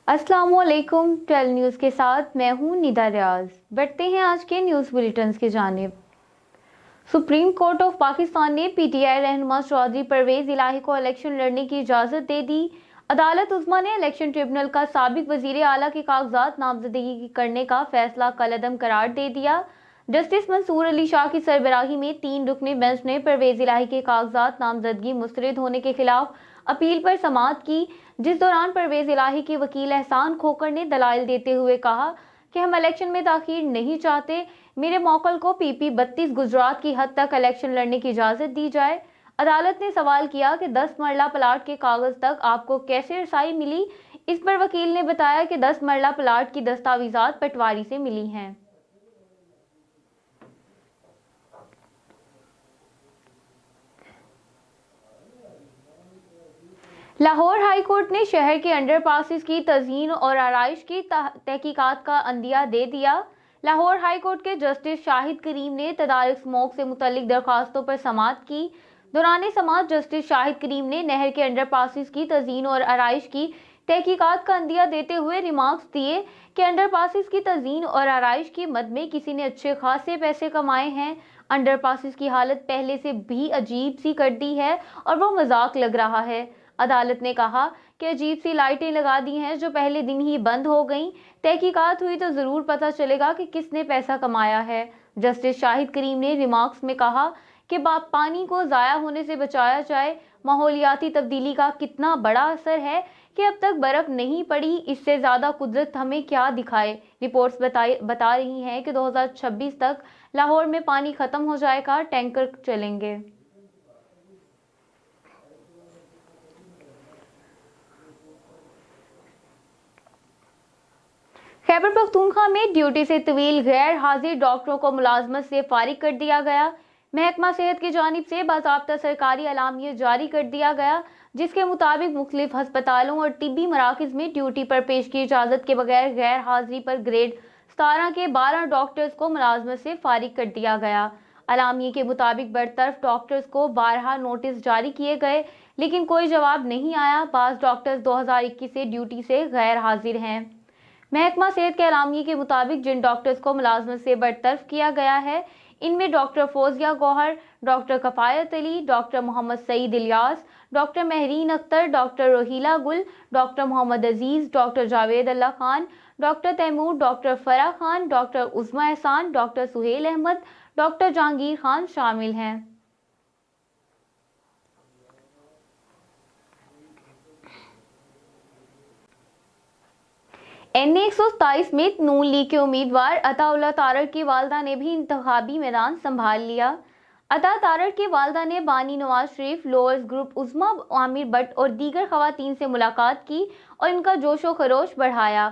अस्सलामुअलैकुम। 12 न्यूज़ के साथ मैं हूं निदा रियाज। बढ़ते हैं आज के न्यूज़ बुलेटिन की जानिब। सुप्रीम कोर्ट ऑफ पाकिस्तान ने पीटीआई रहनुमा चौधरी परवेज इलाही को इलेक्शन लड़ने की इजाज़त दे दी। अदालत उज़्मा ने इलेक्शन ट्रिब्यूनल का साबिक वज़ीर आला के कागजात नामजदगी करने का फैसला कलअदम करार दे दिया। जस्टिस मंसूर अली शाह की सरबराही में 3 रुकनी बेंच ने परवेज इलाही के कागजात नामजदगी मुस्तरद होने के खिलाफ अपील पर समाअत की, जिस दौरान परवेज इलाही के वकील एहसान खोकर ने दलाइल देते हुए कहा कि हम इलेक्शन में ताखीर नहीं चाहते। मेरे मौकल को पीपी 32 गुजरात की हद तक इलेक्शन लड़ने की इजाजत दी जाए। अदालत ने सवाल किया कि 10 मरला प्लाट के कागज तक आपको कैसे रसाई मिली। इस पर वकील ने बताया कि 10 मरला प्लाट की दस्तावेजात पटवारी से मिली हैं। लाहौर हाई कोर्ट ने शहर के अंडरपासेस की तज़हीन और आराइश की तहकीकात का अंदिया दे दिया। लाहौर हाई कोर्ट के जस्टिस शाहिद करीम ने तदारिक स्मोक से मुतल्लिक दरखास्तों पर समाअत की। दौरान समाअत जस्टिस शाहिद करीम ने नहर के अंडरपासेस की तज़हीन और आराइश की तहकीकात का अंदिया देते हुए रिमार्क्स दिए कि अंडरपासेस की तज़हीन और आराइश की मद में किसी ने अच्छे खासे पैसे कमाए हैं। अंडरपासेस की हालत पहले से भी अजीब सी कर दी है और वो मजाक लग रहा है। अदालत ने कहा कि अजीब सी लाइटें लगा दी हैं जो पहले दिन ही बंद हो गईं। तहकीकात हुई तो जरूर पता चलेगा कि किसने पैसा कमाया है। जस्टिस शाहिद करीम ने रिमार्क्स में कहा कि पानी को ज़ाया होने से बचाया जाए। माहौलियाती तब्दीली का कितना बड़ा असर है कि अब तक बर्फ नहीं पड़ी, इससे ज़्यादा कुदरत हमें क्या दिखाए। रिपोर्ट्स बता रही हैं कि 2026 तक लाहौर में पानी खत्म हो जाएगा, टैंकर चलेंगे। खैबर पख्तूनख्वा में ड्यूटी से तवील गैर हाजिर डॉक्टरों को मुलाजमत से फारिग कर दिया गया। महकमा सेहत की जानिब से बाज़ाब्ता सरकारी अलामिया जारी कर दिया गया, जिसके मुताबिक मुख्तलिफ हस्पतालों और तिब्बी मराकज़ में ड्यूटी पर पेश की इजाज़त के बगैर गैर हाजिरी पर ग्रेड 17 के 12 डॉक्टर्स को मुलाजमत से फारिग कर दिया गया। अलामिया के मुताबिक बरतरफ डॉक्टर्स को 12 नोटिस जारी किए गए, लेकिन कोई जवाब नहीं आया। बाज़ डॉक्टर्स 2021 से ड्यूटी से गैर हाजिर हैं। महकमा सेहत के अलामिया के मुताबिक जिन डॉक्टर्स को मुलाजमत से बरतरफ किया गया है, इनमें doctor Fauzia Gauhar, doctor Kifayat Ali, doctor Mohammad Saeed Ilyas, doctor Mehreen Akhtar, doctor Roheela Gul, doctor Mohammad Aziz, doctor Javed Allah Khan, doctor Taimur, doctor Farah Khan, doctor Uzma Ehsan, doctor Suhail Ahmed, doctor Jahangir Khan शामिल हैं। NA 127 में नून लीग के उम्मीदवार अताउल्लाह तारड़ की वालदा ने भी इंतखाबी मैदान संभाल लिया। अता तारड़ की वालदा ने बानी नवाज शरीफ, लोअर्स ग्रुप उज़्मा आमिर भट्ट और दीगर खवातीन से मुलाकात की और इनका जोशो खरोश बढ़ाया।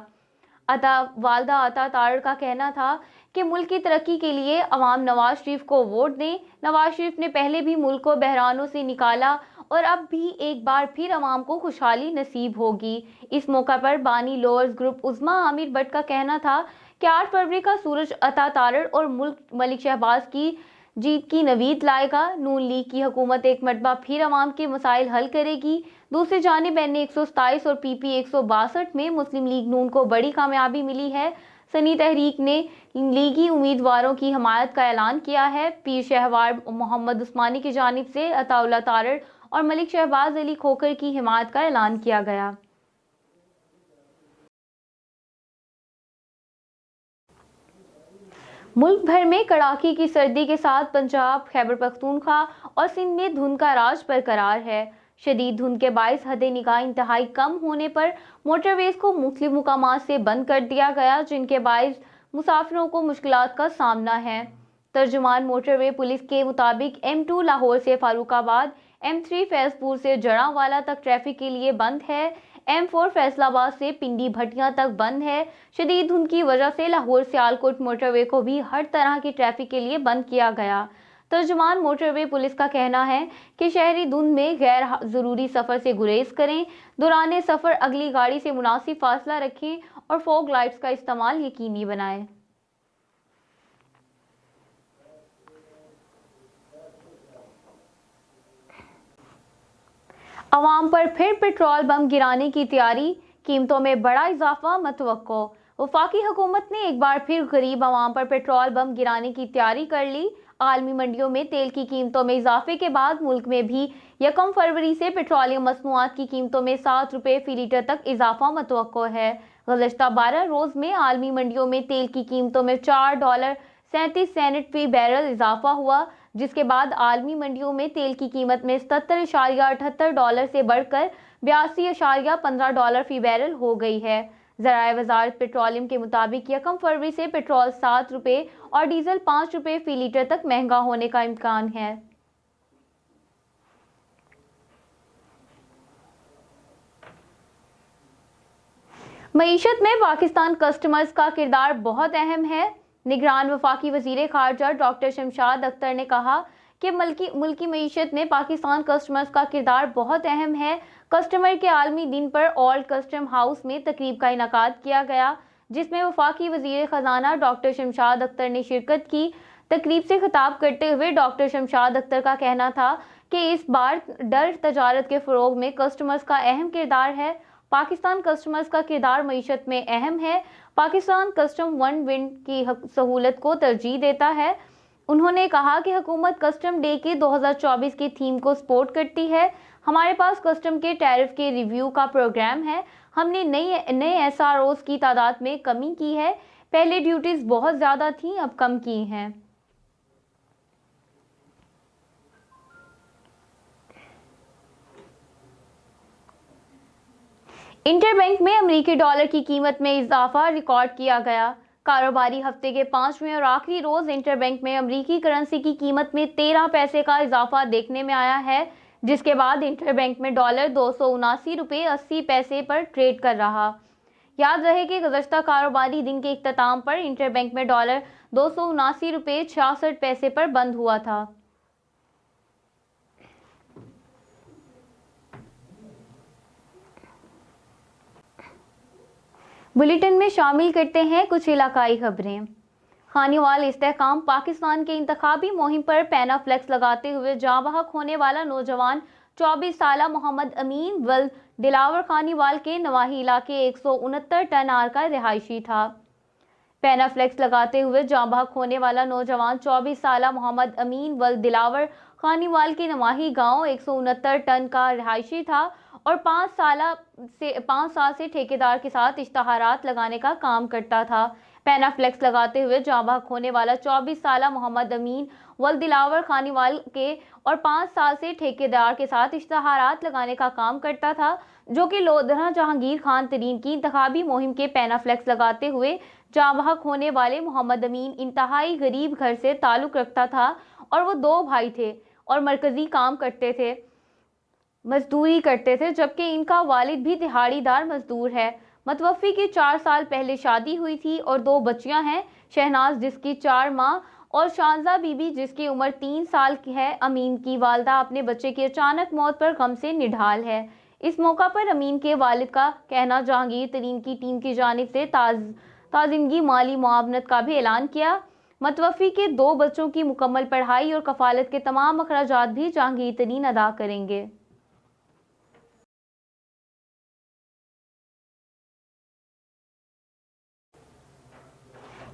वालदा अता तारड़ का कहना था कि मुल्क की तरक्की के लिए अवाम नवाज शरीफ को वोट दें। नवाज शरीफ ने पहले भी मुल्क को बहरानों से निकाला और अब भी एक बार फिर अवाम को खुशहाली नसीब होगी। इस मौका पर बानी लोअर्स ग्रुप उज़्मा आमिर भट्ट का कहना था कि 8 फरवरी का सूरज अता तारड़ और मुल्क मलिक शहबाज की जीत की नवीद लाएगा। नून लीग की हुकूमत एक मरतबा फिर अवाम के मसाइल हल करेगी। दूसरी जानिब NA 127 और PP 162 में मुस्लिम लीग नून को बड़ी कामयाबी मिली है। सनी तहरीक ने लीगी उम्मीदवारों की हमायत का ऐलान किया है। पीर शहवार मोहम्मद उस्मानी की जानिब से अताउल्लाह तारड़ और मलिक शहबाज अली खोकर की हिमायत का ऐलान किया गया। मुल्क भर में कड़ाके की सर्दी के साथ पंजाब, खैबर पख्तूनख्वा और सिंध में धुंध का राज बरकरार है। शदीद धुंध के बायस हद निगाह इंतहाई कम होने पर मोटरवेज को मुख्तलिफ मुकामात से बंद कर दिया गया, जिनके बायस मुसाफिरों को मुश्किलात का सामना है। तर्जुमान मोटरवे पुलिस के मुताबिक M2 लाहौर से फारूकाबाद, M3 फैजपुर से जड़ांवाला तक ट्रैफिक के लिए बंद है। M4 फैसलाबाद से पिंडी भटियां तक बंद है। शदीद धुंध की वजह से लाहौर सियालकोट मोटरवे को भी हर तरह की ट्रैफिक के लिए बंद किया गया। तर्जुमान मोटरवे पुलिस का कहना है कि शहरी धुंध में गैर ज़रूरी सफ़र से गुरेज करें, दौरान सफ़र अगली गाड़ी से मुनासिब फासला रखें और फॉग लाइट्स का इस्तेमाल यकीनी बनाएं। अवाम पर फिर पेट्रोल बम गिराने की तैयारी। कीमतों में बड़ा इजाफा मतवक्को। वफाकी हुकूमत ने एक बार फिर गरीब आवाम पर पेट्रोल बम गिराने की तैयारी कर ली। आलमी मंडियों में तेल की कीमतों में इजाफे के बाद मुल्क में भी 1 फरवरी से पेट्रोलियम मसनूआत की कीमतों में 7 रुपये फी लीटर तक इजाफा मतवक्को है। गुज़श्ता 12 रोज में आलमी मंडियों में तेल की कीमतों में $4.37 फी बैरल इजाफा हुआ, जिसके बाद आलमी मंडियों में तेल की कीमत में $77.78 से बढ़कर $82.15 फी बैरल हो गई है। ज़राए वज़ारत पेट्रोलियम के मुताबिक 1 फरवरी से पेट्रोल 7 रुपये और डीजल 5 रुपये फी लीटर तक महंगा होने का इम्कान है। मईशत में पाकिस्तान कस्टमर्स का किरदार बहुत अहम है। निगरान वफाकी वज़ीर ख़ारजा डॉक्टर शमशाद अख्तर ने कहा कि मुल्की मईशत में पाकिस्तान कस्टमर्स का किरदार बहुत अहम है। कस्टमर के आलमी दिन पर ओल्ड कस्टम हाउस में तकरीब का इनेकाद किया गया, जिसमें वफाकी वज़ीर ख़जाना डॉक्टर शमशाद अख्तर ने शिरकत की। तकरीब से खिताब करते हुए डॉक्टर शमशाद अख्तर का कहना था कि इस बार डर तजारत के फ़रोग में कस्टमर्स का अहम किरदार है। पाकिस्तान कस्टमर्स का किरदार मईशत में अहम है। पाकिस्तान कस्टम वन विंड की सहूलत को तरजीह देता है। उन्होंने कहा कि हुकूमत कस्टम डे के 2024 की थीम को सपोर्ट करती है। हमारे पास कस्टम के टैरिफ के रिव्यू का प्रोग्राम है। हमने नए SROs की तादाद में कमी की है। पहले ड्यूटीज़ बहुत ज़्यादा थीं, अब कम की हैं। इंटरबैंक में अमेरिकी डॉलर की कीमत में इजाफा रिकॉर्ड किया गया। कारोबारी हफ्ते के 5वें और आखिरी रोज इंटरबैंक में अमेरिकी करेंसी की कीमत में 13 पैसे का इजाफा देखने में आया है, जिसके बाद इंटरबैंक में डॉलर 279 रुपये 80 पैसे पर ट्रेड कर रहा। याद रहे कि गुज़श्ता कारोबारी दिन के इख्तिताम पर इंटरबैंक में डॉलर 279 रुपये 66 पैसे पर बंद हुआ था। बुलेटिन में शामिल करते हैं कुछ इलाकाई खबरें। खानीवाल इस्तेहकाम पाकिस्तान के इंतखाबी मुहिम पर पैना फ्लेक्स लगाते हुए जाँ बहक होने वाला नौजवान 24 साला मोहम्मद अमीन वल्द दिलावर खानीवाल के नवाही इलाके 169 टन आर का रिहायशी था। पैना फ्लेक्स लगाते हुए जाँ बहक होने वाला नौजवान 24 साला मोहम्मद अमीन वल्द दिलावर खानीवाल के नवाही गांव 169 टन का रिहायशी था और 5 साल से ठेकेदार के साथ इश्तहारात लगाने का काम करता था। पैना फ्लेक्स लगाते हुए जाँ बहक होने वाला 24 साला मोहम्मद अमीन वल्द दिलावर खानीवाल के और 5 साल से ठेकेदार के साथ इश्तहारात लगाने का काम करता था, जो कि लोधरा जहांगीर खान तरीन की इंतखाबी मुहिम के पैना फ्लेक्स लगाते हुए जाँ बहक होने वाले मोहम्मद अमीन इंतहाई गरीब घर से ताल्लुक़ रखता था और वो 2 भाई थे और मरकजी काम करते थे, मजदूरी करते थे, जबकि इनका वालिद भी दिहाड़ीदार मजदूर है। मतवफ़ी की 4 साल पहले शादी हुई थी और 2 बच्चियां हैं, शहनाज जिसकी 4 माह और शानजा बीबी जिसकी उम्र 3 साल की है। अमीन की वालदा अपने बच्चे की अचानक मौत पर गम से निढाल है। इस मौका पर अमीन के वालिद का कहना जहांगीर तरीन की टीम की जानिब से ताज़िंदगी माली मुआवनत का भी ऐलान किया। मतवफ़ी के 2 बच्चों की मुकम्मल पढ़ाई और कफ़ालत के तमाम अखराजात भी जहांगीर तरीन अदा करेंगे।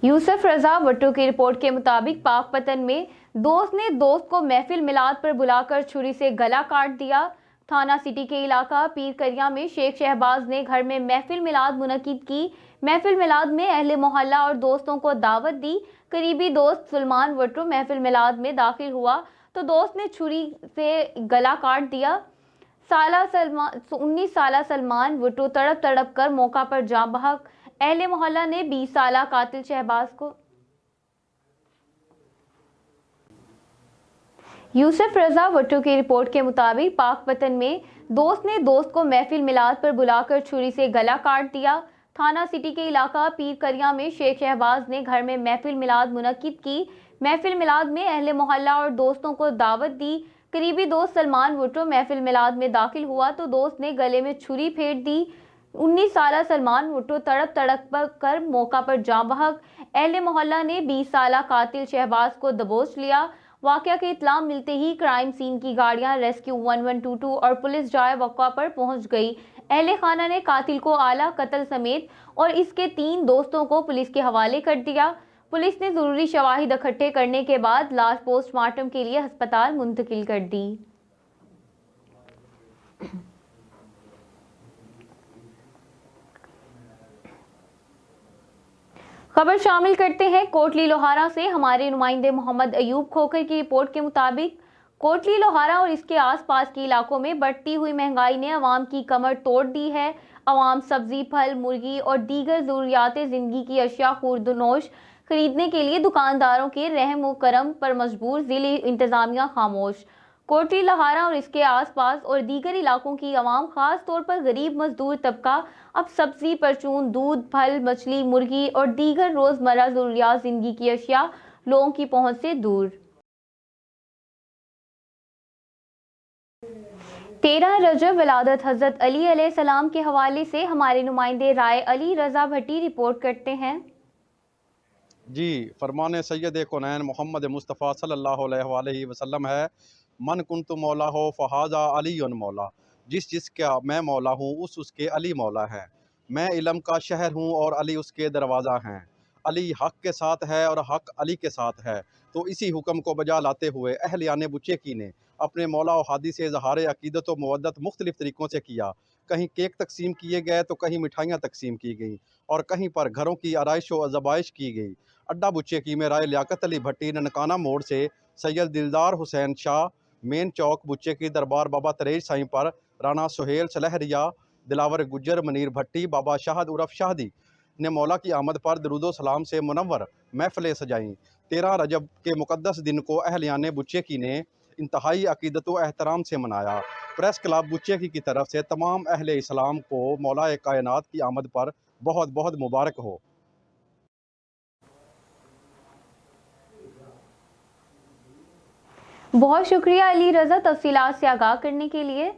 यूसुफ रजा भट्टो की रिपोर्ट के मुताबिक पाकपतन में दोस्त ने दोस्त को महफिल मिलाद पर बुलाकर छुरी से गला काट दिया। थाना सिटी के इलाका पीर करिया में शेख शहबाज ने घर में महफिल मिलाद मुनक्किद की। महफिल मिलाद में अहले मोहल्ला और दोस्तों को दावत दी। करीबी दोस्त सलमान भट्टो महफिल मिलाद में दाखिल हुआ तो दोस्त ने छुरी से गला काट दिया। 19 साला सलमान भट्टो तड़प तड़प कर मौका पर जाँ बहक। अहले मोहल्ला ने 20 साला कातिल शहबाज को यूसुफ रजा भट्टो की रिपोर्ट के मुताबिक पाकपतन में दोस्त ने दोस्त को महफिल मिलाद पर बुलाकर छुरी से गला काट दिया। थाना सिटी के इलाका पीर करिया में शेख शहबाज ने घर में महफिल मिलाद मुनक्किद की। महफिल मिलाद में अहले मोहल्ला और दोस्तों को दावत दी। करीबी दोस्त सलमान भट्टो महफिल मिलाद में दाखिल हुआ तो दोस्त ने गले में छुरी फेंक दी। 19 साला सलमान भट्टो तड़प तड़प कर मौका पर जाँ बहक। अहले मोहल्ला ने 20 साला कातिल शहबाज को दबोच लिया। वाक़या की इत्तला मिलते ही क्राइम सीन की गाड़ियां रेस्क्यू 1122 और पुलिस जाए वक़्वा पर पहुंच गई। अहले खाना ने कातिल को आला कत्ल समेत और इसके 3 दोस्तों को पुलिस के हवाले कर दिया। पुलिस ने जरूरी शवाहिद इकट्ठे करने के बाद लाश पोस्टमार्टम के लिए अस्पताल मुंतकिल कर दी। खबर शामिल करते हैं कोटली लोहारा से। हमारे नुमाइंदे मोहम्मद अयूब खोकर की रिपोर्ट के मुताबिक कोटली लोहारा और इसके आसपास के इलाकों में बढ़ती हुई महंगाई ने अवाम की कमर तोड़ दी है। अवाम सब्जी, फल, मुर्गी और दीगर ज़रूरियात ज़िंदगी की अशिया खुर्दनोश खरीदने के लिए दुकानदारों के रहम व करम पर मजबूर, ज़िले इंतज़ामिया खामोश। कोटली लोहारा और इसके आसपास और दीगर इलाकों की आवाम, खास तौर पर गरीब मजदूर तबका, अब सब्जी, परचून, दूध, फल, मछली, मुर्गी और दीगर रोज़मर्रा ज़रूरियात ज़िंदगी की अशिया लोगों की पहुँच से दूर। 13 रजब विलादत हज़रत अली अलैहिस्सलाम के हवाले से हमारे नुमाइंदे राय अली रज़ा भट्टी रिपोर्ट करते हैं। जी, फरमान सैयद कौनैन मोहम्मद मुस्तफ़ा सल्लल्लाहु अलैहि वसल्लम है, मन कुन्तु मौला हो फ़हाज़ा अलीयुन मौला। जिसका मैं मौला हूँ उसके अली मौला है। मैं इल्म का शहर हूँ और अली उसके दरवाज़ा हैं। अली हक़ के साथ है और हक़ अली के साथ है। तो इसी हुक्म को बजा लाते हुए अहलियाने बुच्चेकी ने अपने मौला और हादी से इज़हार अक़ीदत व मवद्दत मुख्तलिफ़ तरीक़ों से किया। कहीं केक तकसीम किए गए तो कहीं मिठाइयाँ तकसीम की गईं और कहीं पर घरों की आराइश व ज़बाइश की गई। अड्डा बुच्चेकी में राय लियाकत अली भट्टी, ननकाना मोड़ से सैयद दिलदार हुसैन शाह, मेन चौक बुच्चेकी दरबार बाबा तरेज साईं पर राना सुहेल सलहरिया, दिलावर गुज्जर, मनीर भट्टी, बाबा शाहद उर्फ शाहदी ने मौला की आमद पर दरूदो सलाम से मुनव्वर महफ़िलें सजाईं। 13 रजब के मुक़द्दस दिन को अहलियाने बुच्चेकी ने इंतहाई अक़ीदत व एहतराम से मनाया। प्रेस क्लब बुच्चेकी की तरफ से तमाम अहले इस्लाम को मौला कायनात की आमद पर बहुत बहुत मुबारक हो। बहुत शुक्रिया अली रज़ा तफसीलात से आगाह करने के लिए।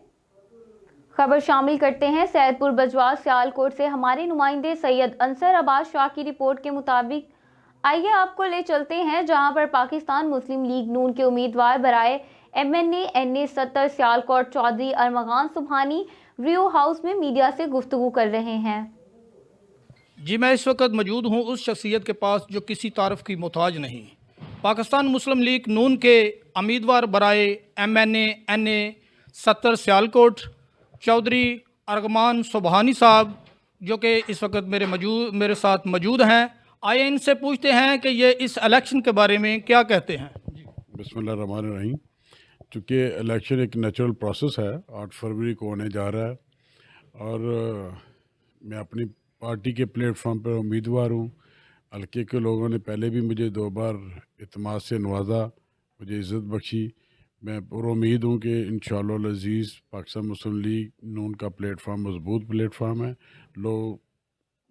खबर शामिल करते हैं सैदपुर बजवाज सियालकोट से। हमारे नुमाइंदे सैयद अंसर अब्बास शाह की रिपोर्ट के मुताबिक आइए आपको ले चलते हैं जहां पर पाकिस्तान मुस्लिम लीग नून के उम्मीदवार बराए MNA NA 70 Sialkot Chaudhry Armaghan Subhani view house में मीडिया से गुफ्तगू कर रहे हैं। जी, मैं इस वक्त मौजूद हूँ उस शख्सियत के पास जो किसी तारफ़ की मोहताज नहीं। पाकिस्तान मुस्लिम लीग नून के उम्मीदवार बराए MNA NA 70 सियालकोट चौधरी अरगमान सुबहानी साहब, जो कि इस वक्त मेरे साथ मौजूद हैं। आइए इनसे पूछते हैं कि ये इस इलेक्शन के बारे में क्या कहते हैं। बिस्मिल्लाहिर्रहमानिर्रहीम। चूँकि इलेक्शन एक नेचुरल प्रोसेस है, 8 फरवरी को होने जा रहा है और मैं अपनी पार्टी के प्लेटफॉर्म पर उम्मीदवार हूँ। हल्के के लोगों ने पहले भी मुझे 2 बार इत्मीनान से नवाजा, मुझे इज़्ज़त बख्शी। मैं पुरुम्मीद हूँ कि इंशाअल्लाह अज़ीज़ पाकिस्तान मुस्लिम लीग नून का प्लेटफॉर्म मजबूत प्लेटफॉर्म है। लोग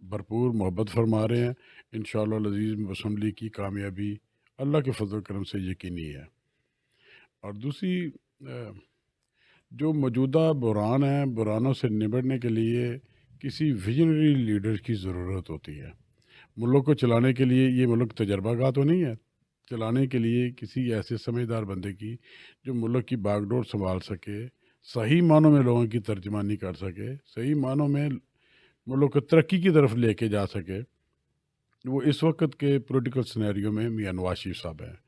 भरपूर मोहब्बत फरमा रहे हैं। इंशाअल्लाह अज़ीज़ मुस्लिम लीग की कामयाबी अल्लाह के फजल करम से यकीनी है। और दूसरी, जो मौजूदा बुरान है, बुरानों से निपटने के लिए किसी विजनरी लीडर की ज़रूरत होती है। मुल्क को चलाने के लिए, ये मुल्क तजर्बागाह तो नहीं है, चलाने के लिए किसी ऐसे समझदार बंदे की जो मुल्क की बागडोर संभाल सके, सही मानों में लोगों की तर्जमानी कर सके, सही मानों में मुल्क को तरक्की की तरफ लेके जा सके। वो इस वक्त के पॉलिटिकल सिनेरियो में मियां नवाज शरीफ साहब हैं।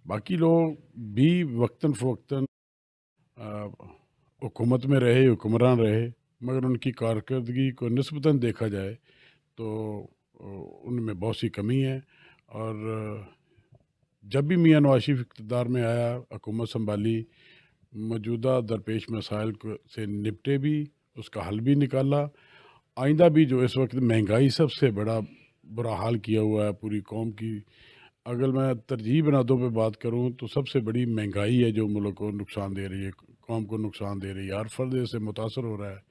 बाकी लोग भी वक्तन फ़वक्तन हुकूमत में रहे, हुक्मरान रहे, मगर उनकी कारकर्दगी को निस्बतन देखा जाए तो उनमें बहुत सी कमी है। और जब भी मियां नवाज शरीफ इक़्तिदार में आया, हुकूमत संभाली, मौजूदा दरपेश मसाइल से निपटे भी, उसका हल भी निकाला। आइंदा भी जो इस वक्त महंगाई सबसे बड़ा बुरा हाल किया हुआ है पूरी कौम की, अगर मैं तरजीह बनादों पे बात करूं तो सबसे बड़ी महंगाई है जो मुल्क को नुकसान दे रही है, कौम को नुकसान दे रही है, हर फर्द इससे मुतासर हो रहा है।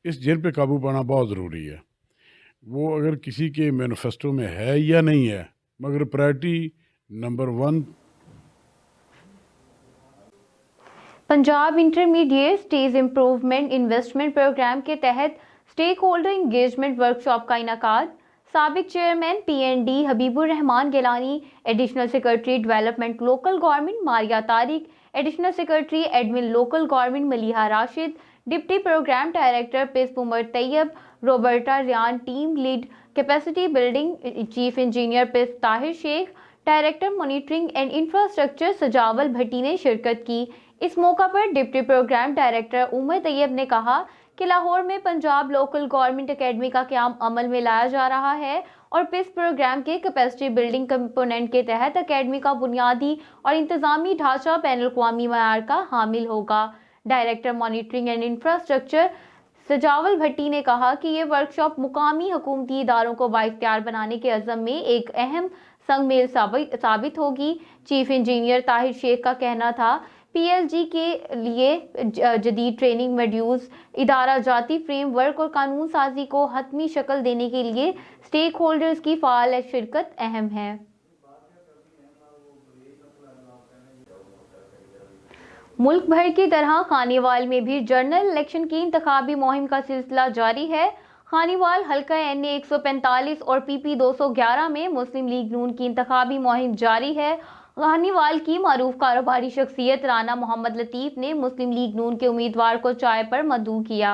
इस जेल पे काबू पाना बहुत ज़रूरी है। वो अगर किसी के मैनिफेस्टो में है या नहीं है, मगर priority number 1। Punjab intermediate stage improvement investment program के तहत स्टेक होल्डर इंगेजमेंट वर्कशॉप का इनेकाद। साबिक chairman PND Habibur Rahman Gilani, additional secretary development local government Maria Tariq, additional secretary admin local government Maliha Rashid, deputy program director पिस Umar Tayyab, Roberta Ryan team lead capacity building, chief engineer पिस Tahir Sheikh, director monitoring and infrastructure Sajawal Bhatti ने शिरकत की। इस मौका पर deputy program director Umar Tayyab ने कहा कि लाहौर में पंजाब लोकल गवर्नमेंट एकेडमी का क़याम अमल में लाया जा रहा है और पिस प्रोग्राम के कैपेसिटी बिल्डिंग कंपोनेंट के तहत एकेडमी का बुनियादी और इंतजामी ढांचा बैनुल अक़वामी मयार का हामिल होगा। Director monitoring and infrastructure Sajawal Bhatti ने कहा कि ये वर्कशॉप मुकामी हुकूमती इदारों को बाइख्तियार बनाने के अज़म में एक अहम संग मेल साबित होगी। चीफ इंजीनियर ताहिर शेख का कहना था पीएलजी के लिए जदीद ट्रेनिंग मॉड्यूल्स, इदारा जाती फ्रेमवर्क और कानून साजी को हतमी शक्ल देने के लिए स्टेक होल्डर्स की फ़ाल शिरकत अहम है। मुल्क भर की तरह खानीवाल में भी जनरल इलेक्शन की इंतखाबी मुहिम का सिलसिला जारी है। खानीवाल हल्का NA 145 और PP 211 में मुस्लिम लीग नून की इंतखाबी मुहिम जारी है। खानीवाल की मारूफ कारोबारी शख्सियत राना मोहम्मद लतीफ़ ने मुस्लिम लीग नून के उम्मीदवार को चाय पर मदऊ किया।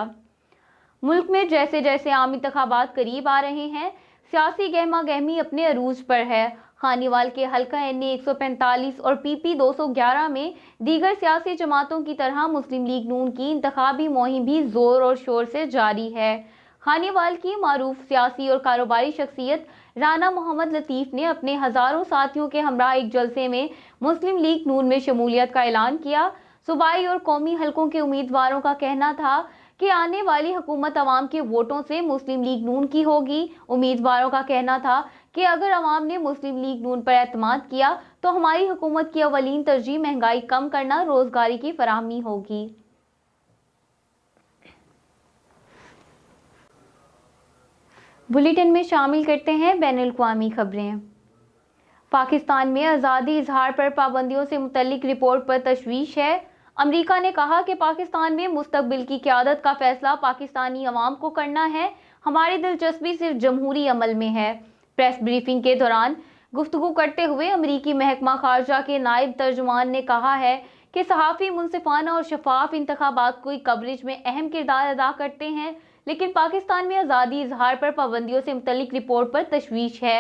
मुल्क में जैसे जैसे आम इंतखाबात करीब आ रहे हैं, सियासी गहमा गहमी अपने अरूज पर है। खानीवाल के हल्का NA 145 और PP 211 में दीगर सियासी जमातों की तरह मुस्लिम लीग नून की इंतखाबी मुहिम भी जोर और शोर से जारी है। खानीवाल की मारूफ सियासी और कारोबारी शख्सियत राना मोहम्मद लतीफ़ ने अपने हज़ारों साथियों के हमरा एक जलसे में मुस्लिम लीग नून में शमूलियत का ऐलान किया। सूबाई और कौमी हलकों के उम्मीदवारों का कहना था कि आने वाली हुकूमत अवाम के वोटों से मुस्लिम लीग नून की होगी। उम्मीदवारों का कहना था कि अगर अवाम ने मुस्लिम लीग नून पर एतमाद किया तो हमारी हुकूमत की अवलीन तरजीह महंगाई कम करना, रोजगारी की फराहमी होगी। बुलेटिन में शामिल करते हैं बैनुल अक़वामी खबरें। पाकिस्तान में आज़ादी इजहार पर पाबंदियों से मुतल्लिक रिपोर्ट पर तशवीश है। अमेरिका ने कहा कि पाकिस्तान में मुस्तकबिल की क़यादत का फैसला पाकिस्तानी अवाम को करना है, हमारी दिलचस्पी सिर्फ जमहूरी अमल में है। प्रेस ब्रीफिंग के दौरान गुफ्तगू करते हुए अमरीकी महकमा खारजा के नायब तर्जुमान ने कहा है कि सहाफ़ी मुनसिफाना और शफाफ इंतखाबात की कवरेज में अहम किरदार अदा करते हैं, लेकिन पाकिस्तान में आज़ादी इजहार पर पाबंदियों से मुतल्लिक रिपोर्ट पर तशवीश है।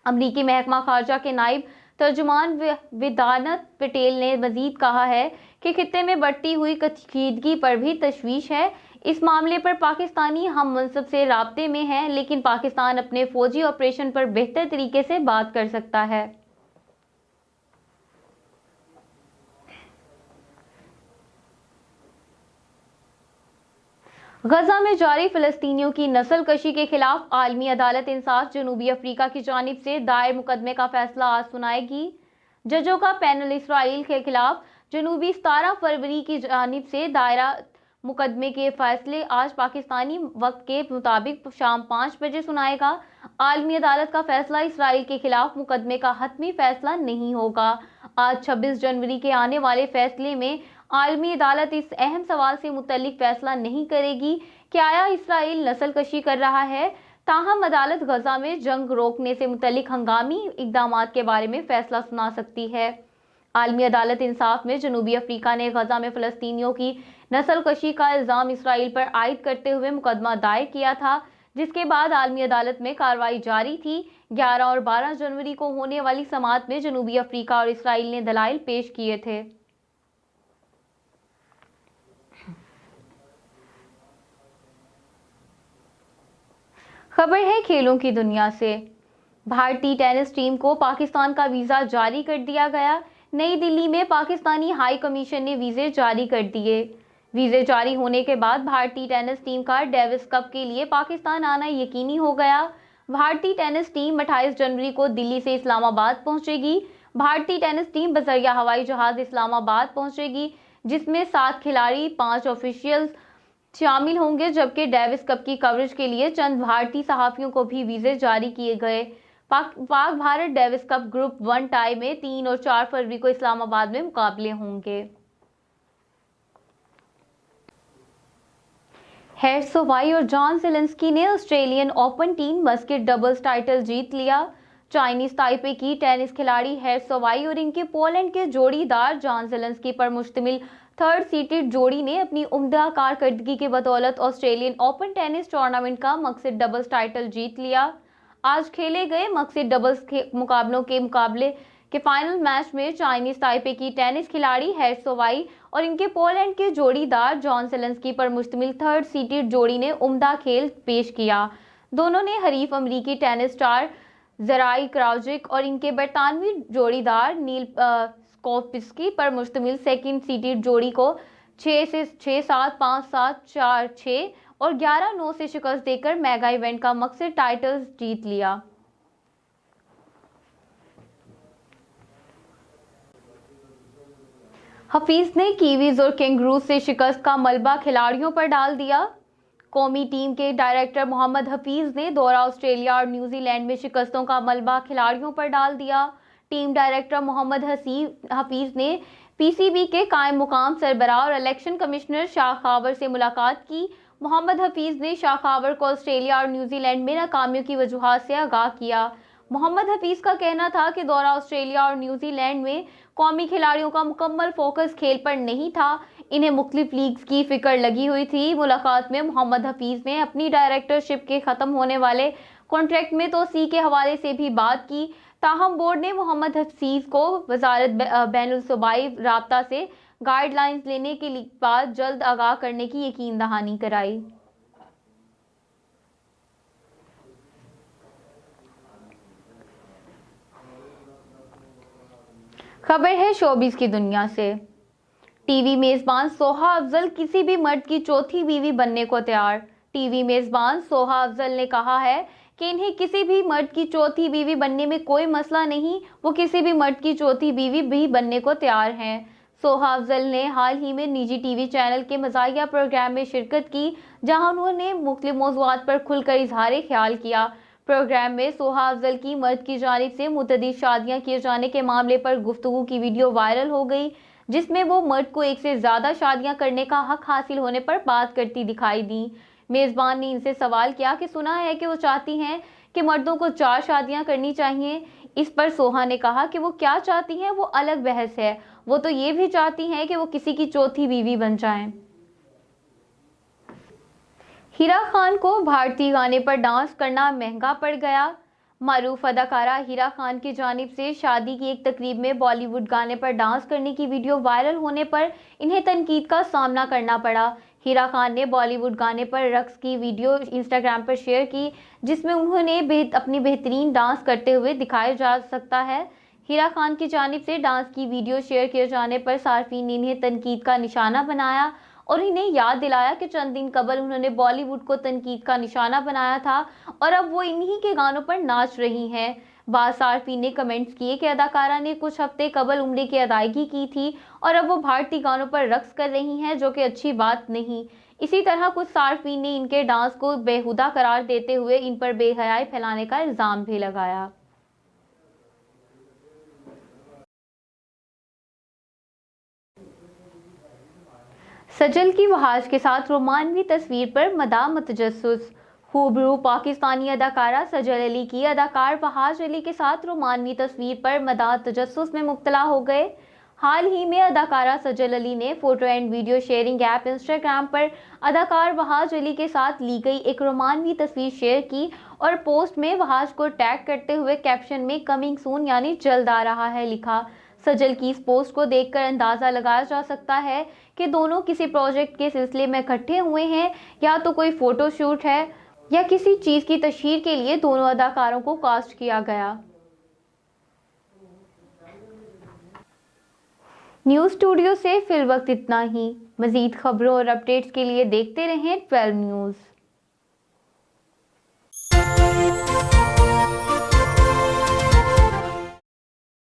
अमरीकी महकमा खारजा के नायब तर्जुमान विदानत पटेल ने मजीद कहा है कि खित्ते में बढ़ती हुई कशीदगी पर भी तशवीश है। इस मामले पर पाकिस्तानी हम मनसब से राब्ते में है, लेकिन पाकिस्तान अपने फौजी ऑपरेशन पर बेहतर तरीके से बात कर सकता है। गजा में जारी फ़लस्तीनियों की नस्ल कशी के खिलाफ आलमी अदालत इंसाफ जनूबी अफ्रीका की जानिब से दायर मुकदमे का फैसला आज सुनाएगी। जजों का पैनल इसराइल के खिलाफ जनूबी 17 फरवरी की जानिब से दायरा मुकदमे के फैसले आज पाकिस्तानी वक्त के मुताबिक शाम 5 बजे सुनाएगा। आलमी अदालत का फैसला इसराइल के खिलाफ मुकदमे का हतमी फैसला नहीं होगा। आज 26 जनवरी के आने वाले फैसले में आलमी अदालत इस अहम सवाल से मुतल्लिक फैसला नहीं करेगी कि आया इसराइल नस्ल कशी कर रहा है। ताहम अदालत गजा में जंग रोकने से मुतल्लिक हंगामी इक़दामात के बारे में फैसला सुना सकती है। आलमी अदालत इंसाफ में जनूबी अफ्रीका ने गजा में फ़लस्तीनियों की नस्ल कशी का इल्ज़ाम इसराइल पर आयद करते हुए मुकदमा दायर किया था, जिसके बाद आलमी अदालत में कार्रवाई जारी थी। 11 और 12 जनवरी को होने वाली समाअत में जनूबी अफ्रीका और इसराइल ने दलाइल पेश किए थे। खबर है खेलों की दुनिया से। भारतीय टेनिस टीम को पाकिस्तान का वीज़ा जारी कर दिया गया। नई दिल्ली में पाकिस्तानी हाई कमीशन ने वीज़े जारी कर दिए। वीज़े जारी होने के बाद भारतीय टेनिस टीम का डेविस कप के लिए पाकिस्तान आना यकीनी हो गया। भारतीय टेनिस टीम 28 जनवरी को दिल्ली से इस्लामाबाद पहुंचेगी। भारतीय टेनिस टीम बजरिया हवाई जहाज़ इस्लामाबाद पहुंचेगी, जिसमें 7 खिलाड़ी 5 ऑफिशियल्स शामिल होंगे, जबकि डेविस कप की कवरेज के लिए चंद भारतीय सहाफ़ियों को भी वीज़े जारी किए गए। Pak Bharat Davis cup group 1 tie में 3 और 4 फरवरी को इस्लामाबाद में मुकाबले होंगे। हैरिस सोवाई और जॉन ज़ेलेंस्की ने Australian Open team basket doubles title जीत लिया। चाइनीज ताइपे की टेनिस खिलाड़ी हैरिस सोवाई और इनके पोलैंड के जोड़ीदार जॉन ज़ेलेंस्की पर मुश्तमिल थर्ड सीटेड जोड़ी ने अपनी उम्दा कारकर्दगी की बदौलत ऑस्ट्रेलियन ओपन टेनिस टूर्नामेंट का मिक्स्ड डबल्स टाइटल जीत लिया। आज खेले गए मिक्स्ड डबल्स के मुकाबले के फाइनल मैच में चाइनीज ताइपे की टेनिस खिलाड़ी हेर्सो वाई और इनके पोलैंड के जोड़ीदार जॉन सेलेंस्की पर मुश्तमिल थर्ड सीटेड जोड़ी ने उम्दा खेल पेश किया। दोनों ने हरीफ अमरीकी टेनिस स्टार ज़राई क्राउजिक और इनके बरतानवी जोड़ीदार नील स्कोपिस्की पर मुश्तमिल सेकंड सीटेड जोड़ी को 6-7, 5-7, 4-6 और 11-9 से शिकस्त देकर मेगा इवेंट का मिक्स्ड टाइटल्स जीत लिया। हफीज ने कीवीज और कैंगरूज से शिकस्त का मलबा खिलाड़ियों पर डाल दिया। कौमी टीम के डायरेक्टर मोहम्मद हफीज ने दौरा ऑस्ट्रेलिया और न्यूजीलैंड में शिकस्तों का मलबा खिलाड़ियों पर डाल दिया। टीम डायरेक्टर मोहम्मद हफीज ने पीसीबी के कायम मुकाम सरबराह और इलेक्शन कमिश्नर शाह खावर से मुलाकात की। मोहम्मद हफीज ने शाह खावर को ऑस्ट्रेलिया और न्यूजीलैंड में नाकामियों की वजूहात से आगाह किया। मोहम्मद हफीज का कहना था कि दौरा ऑस्ट्रेलिया और न्यूजीलैंड में कौमी खिलाड़ियों का मुकम्मल फोकस खेल पर नहीं था, इन्हें मुख्तलिफ लीग्स की फिक्र लगी हुई थी। मुलाकात में मोहम्मद हफीज ने अपनी डायरेक्टरशिप के ख़त्म होने वाले कॉन्ट्रैक्ट में तोसी के हवाले से भी बात की। ताहम बोर्ड ने मोहम्मद हफीज को वजारत बैनुल सूबाई राब्ता से गाइडलाइंस लेने के बाद जल्द आगाह करने की यकीन दहानी कराई। खबर है शोबिस की दुनिया से। टीवी मेजबान सोहा अफजल किसी भी मर्द की चौथी बीवी बनने को तैयार। टीवी मेजबान सोहा अफजल ने कहा है कि इन्हें किसी भी मर्द की चौथी बीवी बनने में कोई मसला नहीं, वो किसी भी मर्द की चौथी बीवी भी बनने को तैयार हैं। सोहा अफजल ने हाल ही में निजी टीवी चैनल के मज़ाहिया प्रोग्राम में शिरकत की, जहां उन्होंने मुख्तलिफ मौज़ूआत पर खुलकर इजहार ख्याल किया। प्रोग्राम में सोहा अफजल की मर्द की जानिब से मुतअद्दिद शादियां किए जाने के मामले पर गुफ्तगू की वीडियो वायरल हो गई, जिसमें वो मर्द को एक से ज़्यादा शादियां करने का हक हासिल होने पर बात करती दिखाई दी। मेज़बान ने इनसे सवाल किया कि सुना है कि वो चाहती हैं कि मर्दों को 4 शादियां करनी चाहिए। इस पर सोहा ने कहा कि वो क्या चाहती हैं वो अलग बहस है, वो तो ये भी चाहती हैं कि वो किसी की चौथी बीवी बन जाएं। हिरा खान को भारतीय गाने पर डांस करना महंगा पड़ गया। मारूफ अदाकारा हिरा खान की जानिब से शादी की एक तकरीब में बॉलीवुड गाने पर डांस करने की वीडियो वायरल होने पर इन्हें तनकीद का सामना करना पड़ा। हिरा खान ने बॉलीवुड गाने पर रक्स की वीडियो इंस्टाग्राम पर शेयर की, जिसमें उन्होंने अपनी बेहतरीन डांस करते हुए दिखाया जा सकता है। हिरा खान की जानिब से डांस की वीडियो शेयर किए जाने पर सार्फिन ने इन्हें तनकीद का निशाना बनाया और इन्हें याद दिलाया कि चंद दिन कबल उन्होंने बॉलीवुड को तनकीद का निशाना बनाया था और अब वो इन्हीं के गानों पर नाच रही हैं। बाद सार्फिन ने कमेंट्स किए कि अदाकारा ने कुछ हफ्ते कबल उम्रे की अदायगी की थी और अब वो भारतीय गानों पर रक्स कर रही हैं, जो कि अच्छी बात नहीं। इसी तरह कुछ सार्फिन ने इनके डांस को बेहुदा करार देते हुए इन पर बेहयाई फैलाने का इल्ज़ाम भी लगाया। सजल की वहाज के साथ रोमानवी तस्वीर पर मदाह तजस्सुस। खूबरू पाकिस्तानी अदाकारा सजल अली की अदाकार वहाज अली के साथ रोमानवी तस्वीर पर मदाह तजस्सुस में मुब्तला हो गए। हाल ही में अदाकारा सजल अली ने photo and video sharing app Instagram पर अदाकार वहाज अली के साथ ली गई एक रोमानवी तस्वीर शेयर की और पोस्ट में वहाज को टैग करते हुए कैप्शन में कमिंग सून यानी जल्द आ रहा है लिखा। सजल की इस पोस्ट को देखकर अंदाज़ा लगाया जा सकता है कि दोनों किसी प्रोजेक्ट के सिलसिले में इकट्ठे हुए हैं, या तो कोई फ़ोटो शूट है या किसी चीज़ की तशहीर के लिए दोनों अदाकारों को कास्ट किया गया। न्यूज़ स्टूडियो से फिलवक्त इतना ही। मज़ीद खबरों और अपडेट्स के लिए देखते रहें 12 न्यूज़।